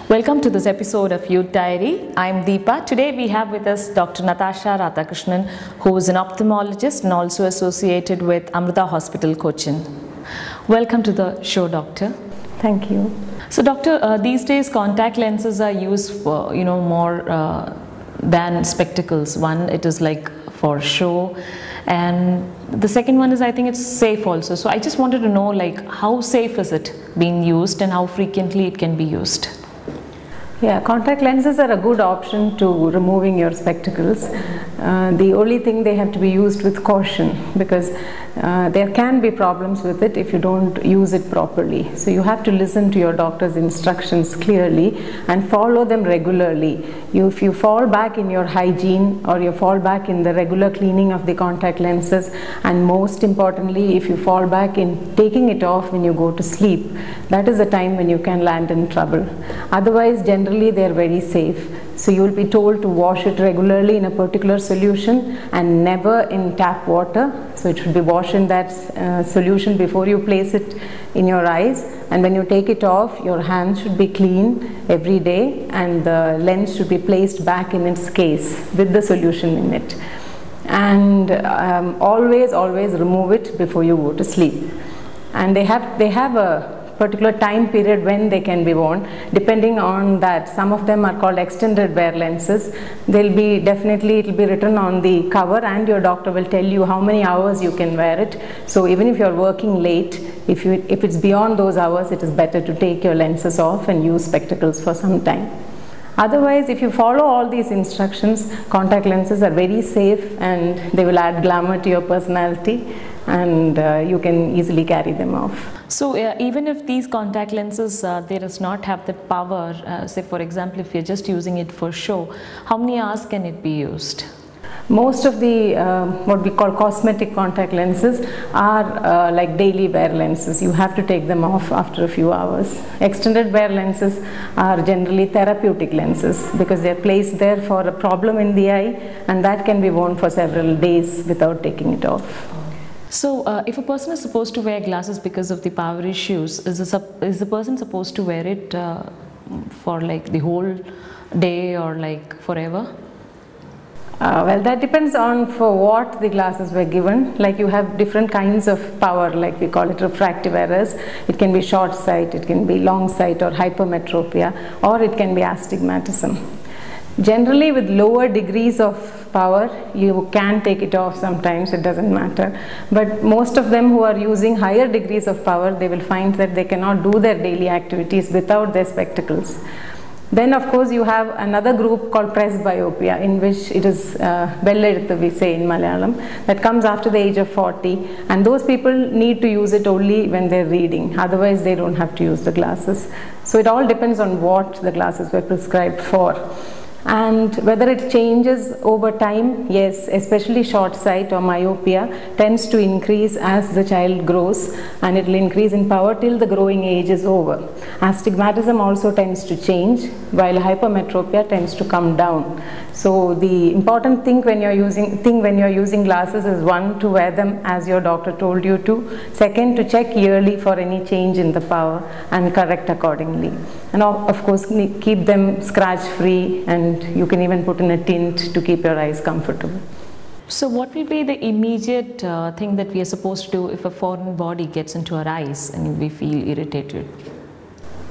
Welcome to this episode of Youth Diary. I'm Deepa. Today we have with us Dr. Natasha Radhakrishnan, who is an ophthalmologist and also associated with Amrita Hospital, Cochin. Welcome to the show, Doctor. Thank you. So, Doctor, these days contact lenses are used for, more than spectacles. One, it is like for show, and the second one is, I think it's safe also. So I just wanted to know, like, how safe is it being used and how frequently it can be used? Yeah, contact lenses are a good option to removing your spectacles. The only thing, they have to be used with caution, because there can be problems with it if you don't use it properly. So you have to listen to your doctor's instructions clearly and follow them regularly. If you fall back in your hygiene, or you fall back in the regular cleaning of the contact lenses, and most importantly, if you fall back in taking it off when you go to sleep, that is the time when you can land in trouble. Otherwise, generally they are very safe. So you will be told to wash it regularly in a particular solution and never in tap water. So it should be washed in that solution before you place it in your eyes. And when you take it off, your hands should be clean every day, and the lens should be placed back in its case with the solution in it. And always remove it before you go to sleep. And they have a particular time period when they can be worn. Depending on that, some of them are called extended wear lenses. It'll be written on the cover, and your doctor will tell you how many hours you can wear it. So even if you're working late, if it's beyond those hours, it is better to take your lenses off and use spectacles for some time. Otherwise, if you follow all these instructions, contact lenses are very safe, and they will add glamour to your personality, and you can easily carry them off. So even if these contact lenses, they does not have the power, say for example, if you're just using it for show, how many hours can it be used? Most of the what we call cosmetic contact lenses are like daily wear lenses. You have to take them off after a few hours. Extended wear lenses are generally therapeutic lenses, because they are placed there for a problem in the eye, and that can be worn for several days without taking it off. So if a person is supposed to wear glasses because of the power issues, is the person supposed to wear it for like the whole day or like forever? Well, that depends on for what the glasses were given. Like, you have different kinds of power, like we call it refractive errors. It can be short sight, it can be long sight or hypermetropia, or it can be astigmatism. Generally, with lower degrees of power, you can take it off sometimes, it doesn't matter. But most of them who are using higher degrees of power, they will find that they cannot do their daily activities without their spectacles. Then of course you have another group called presbyopia, in which it is velleduthu, we say in Malayalam, that comes after the age of 40, and those people need to use it only when they're reading, otherwise they don't have to use the glasses. So it all depends on what the glasses were prescribed for. And whether it changes over time, yes, especially short sight or myopia tends to increase as the child grows, and it will increase in power till the growing age is over. Astigmatism also tends to change, while hypermetropia tends to come down. So the important thing when you're using glasses is, one, to wear them as your doctor told you to. Second, to check yearly for any change in the power and correct accordingly. And of course keep them scratch free, and you can even put in a tint to keep your eyes comfortable. So what will be the immediate thing that we are supposed to do if a foreign body gets into our eyes and we feel irritated?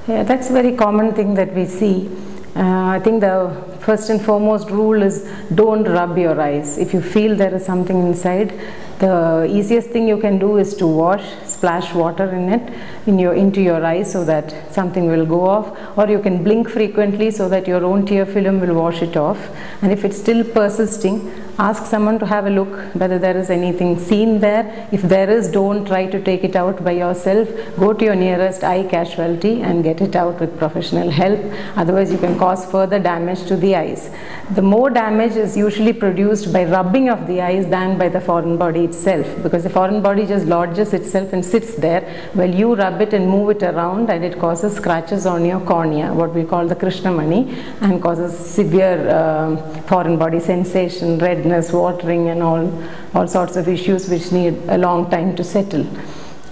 Yeah, that's a very common thing that we see. I think the first and foremost rule is, don't rub your eyes. If you feel there is something inside, the easiest thing you can do is to wash, splash water in it into your eyes so that something will go off, or you can blink frequently so that your own tear film will wash it off. And if it's still persisting, ask someone to have a look whether there is anything seen there. If there is, don't try to take it out by yourself. Go to your nearest eye casualty and get it out with professional help. Otherwise you can cause further damage to the eyes. The more damage is usually produced by rubbing of the eyes than by the foreign body itself, because the foreign body just lodges itself and sits there while you rub it and move it around, and it causes scratches on your cornea, what we call the Krishnamani, and causes severe foreign body sensation, redness, watering, and all sorts of issues which need a long time to settle.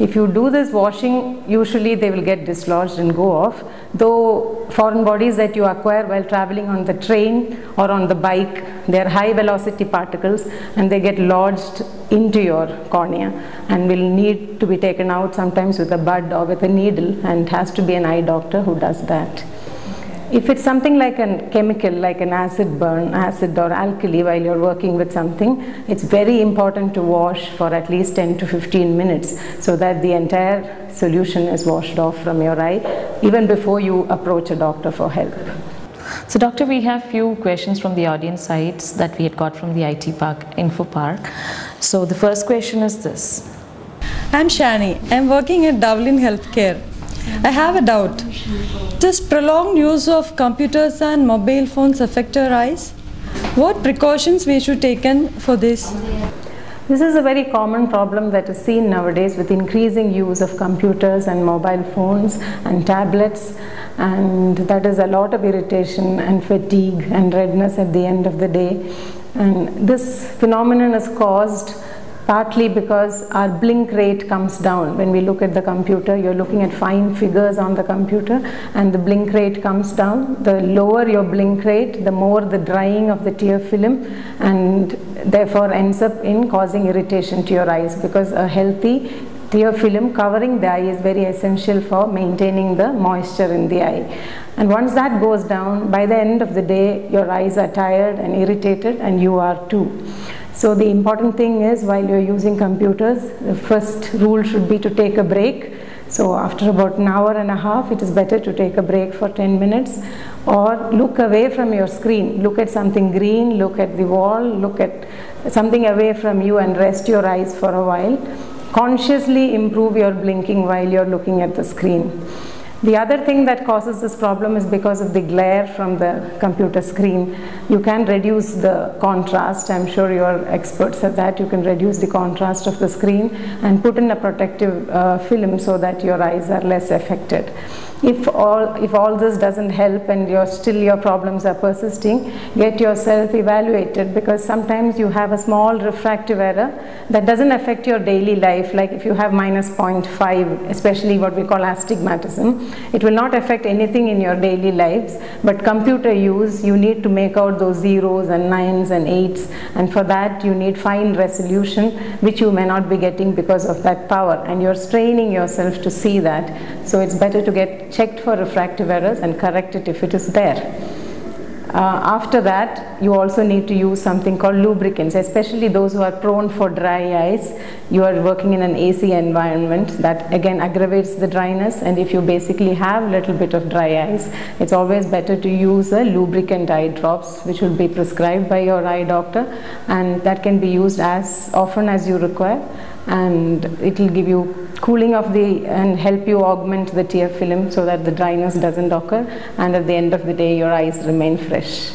If you do this washing, usually they will get dislodged and go off. Though foreign bodies that you acquire while traveling on the train or on the bike, they are high velocity particles and they get lodged into your cornea and will need to be taken out sometimes with a bud or with a needle, and it has to be an eye doctor who does that. If it's something like a chemical, like an acid burn, acid or alkali while you're working with something, it's very important to wash for at least 10 to 15 minutes so that the entire solution is washed off from your eye even before you approach a doctor for help. So doctor, we have few questions from the audience sites that we had got from the IT Park, Info Park. So the first question is this. I'm Shani. I'm working at Dublin Healthcare. I have a doubt. Does prolonged use of computers and mobile phones affect our eyes? What precautions we should take for this? This is a very common problem that is seen nowadays with increasing use of computers and mobile phones and tablets, and that is a lot of irritation and fatigue and redness at the end of the day. And this phenomenon is caused partly because our blink rate comes down. When we look at the computer, you're looking at fine figures on the computer and the blink rate comes down. The lower your blink rate, the more the drying of the tear film, and therefore ends up in causing irritation to your eyes, because a healthy tear film covering the eye is very essential for maintaining the moisture in the eye. And once that goes down, by the end of the day, your eyes are tired and irritated, and you are too. So the important thing is, while you're using computers, the first rule should be to take a break. So after about an hour and a half, it is better to take a break for 10 minutes, or look away from your screen. Look at something green, look at the wall, look at something away from you and rest your eyes for a while. Consciously improve your blinking while you're looking at the screen. The other thing that causes this problem is because of the glare from the computer screen. You can reduce the contrast. I'm sure you're experts at that. You can reduce the contrast of the screen and put in a protective film so that your eyes are less affected. If all this doesn't help and your problems are persisting, get yourself evaluated, because sometimes you have a small refractive error that doesn't affect your daily life. Like if you have minus 0.5, especially what we call astigmatism, it will not affect anything in your daily lives, but computer use, you need to make out those zeros and nines and eights, and for that you need fine resolution, which you may not be getting because of that power, and you're straining yourself to see that. So it's better to get checked for refractive errors and correct it if it is there. After that, you also need to use something called lubricants, especially those who are prone for dry eyes. You are working in an AC environment, that again aggravates the dryness, and if you basically have a little bit of dry eyes, it's always better to use a lubricant eye drops, which will be prescribed by your eye doctor, and that can be used as often as you require, and it will give you cooling of and help you augment the tear film so that the dryness doesn't occur, and at the end of the day your eyes remain fresh.